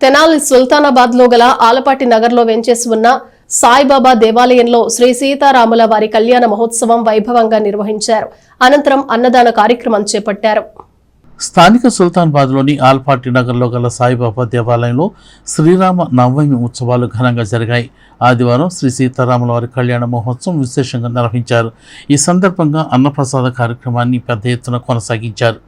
తెనాలి సుల్తానాబాద్ లో గల ఆలపాటి నగర్లో వెంచేసి ఉన్న సాయిబాబా దేవాలయంలో శ్రీ సీతారాముల వారి కళ్యాణ మహోత్సవం వైభవంగా నిర్వహించారు. అనంతరం అన్నదాన కార్యక్రమం చేపట్టారు. స్థానిక సుల్తానాబాద్లోని ఆల్పాటి నగర్లో గల సాయిబాబా దేవాలయంలో శ్రీరామ నవమి ఉత్సవాలు ఘనంగా జరిగాయి. ఆదివారం శ్రీ సీతారాముల వారి కళ్యాణ మహోత్సవం విశేషంగా నిర్వహించారు. ఈ సందర్భంగా అన్నప్రసాద కార్యక్రమాన్ని పెద్ద ఎత్తున కొనసాగించారు.